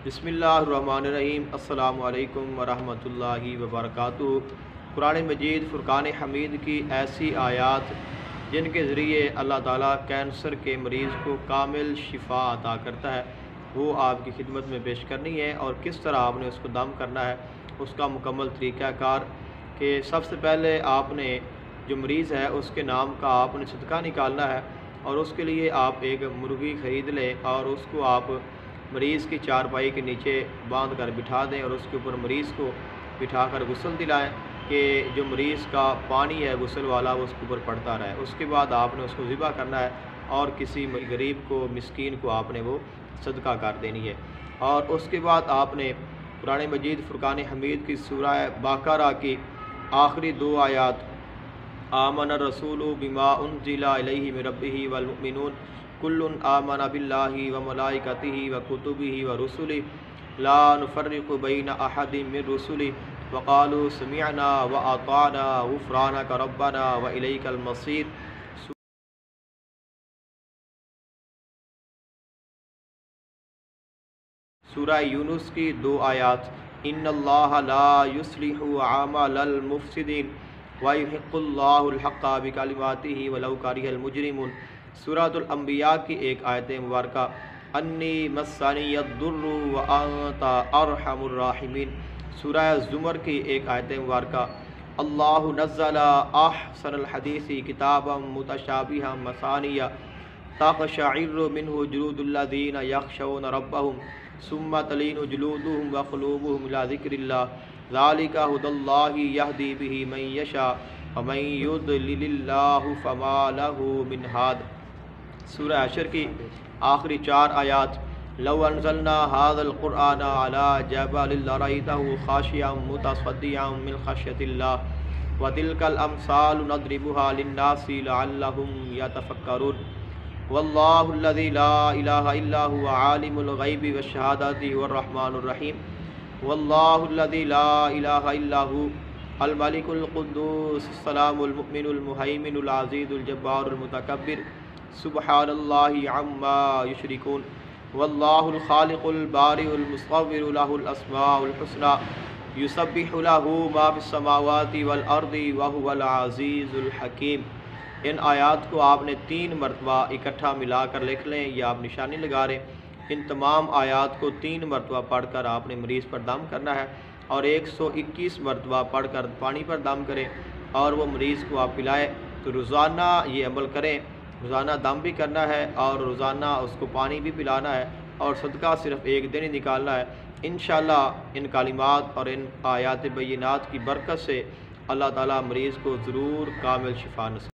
بسم اللہ الرحمن الرحیم۔ السلام علیکم ورحمۃ اللہ وبرکاتہ۔ قرآن مجید فرقان حمید کی ایسی آیات جن کے ذریعے اللہ تعالیٰ کینسر کے مریض کو کامل شفا عطا کرتا ہے، وہ آپ کی خدمت میں پیش کرنی ہے، اور کس طرح آپ نے اس کو دم کرنا ہے، اس کا مکمل طریقہ کار کہ سب سے پہلے آپ نے جو مریض ہے اس کے نام کا آپ نے صدقہ نکالنا ہے، اور اس کے لیے آپ ایک مرغی خرید لیں اور اس کو آپ مریض کی چارپائی کے نیچے باندھ کر بٹھا دیں، اور اس کے اوپر مریض کو بٹھا کر غسل دلائیں کہ جو مریض کا پانی ہے غسل والا وہ اس کے اوپر پڑتا رہے۔ اس کے بعد آپ نے اس کو ذبح کرنا ہے اور کسی غریب کو، مسکین کو آپ نے وہ صدقہ کر دینی ہے۔ اور اس کے بعد آپ نے قرآن مجید فرقان حمید کی سورہ بقرہ کی آخری دو آیات آمن الرسول بما انزل الیہ من ربہ والمؤمنون کل آمن باللہ وملائکتہ وکتبہ ورسلہ لا نفرق بین احد من رسلہ وقالوا سمعنا واطعنا غفرانک ربنا والیک المصیر۔ سورہ یونس کی دو آیات ان اللہ لا یصلح عمل المفسدین وَيُحِقُّ اللَّهُ الْحَقَّ بِكَلِمَاتِهِ وَلَوْ كَرِهَ الْمُجْرِمُونَ۔ سورۃ الانبیاء کی ایک آیت مبارکہ انی مسنی الضر وانت ارحم الراحمین۔ سورہ زمر کی ایک آیت مبارکہ اللہ نزل احسن الحدیث کتابا متشابہا مثانیہ تقشعر منہ جلود الذین یخشون ربہم ثم تلین جلودہم وقلوبہم الی ذکر اللہ ذالک ھدی اللہ یہدی بہ من یشاء ومن یضلل اللہ فما لہ من ہاد۔ سورہ حشر کی آخری چار آیات لو انزلنا ھذا القرآن علی جبل لرأیتہ خاشعا متصدعا من خشیۃ اللہ وتلک الامثال نضربها للناس لعلہم یتفکرون۔ واللہ الذی لا الہ الا هو عالم الغیب والشہادۃ هو الرحمن الرحیم۔ واللہ الذی لا الہ الا هو الملک القدوس السلام المؤمن المہیمن العزیز الجبار المتکبر سبحان اللہ عما یشرکون۔ واللہ الخالق البارئ المصور لہ الاسماء الحسنی یسبح لہ ما فی السماوات والارض وہو العزیز الحکیم۔ ان آیات کو آپ نے 3 مرتبہ اکٹھا ملا کر لکھ لیں یا آپ نشانی لگا رہے۔ ان تمام آیات کو 3 مرتبہ پڑھ کر آپ نے مریض پر دم کرنا ہے، اور 121 مرتبہ پڑھ کر پانی پر دم کریں اور وہ مریض کو آپ پلائیں۔ تو روزانہ یہ عمل کریں، روزانہ دم بھی کرنا ہے اور روزانہ اس کو پانی بھی پلانا ہے، اور صدقہ صرف ایک دن ہی نکالنا ہے۔ انشاءاللہ ان کلمات اور ان آیات بینات کی برکت سے اللہ تعالیٰ مریض کو ضرور کامل شفا نصیب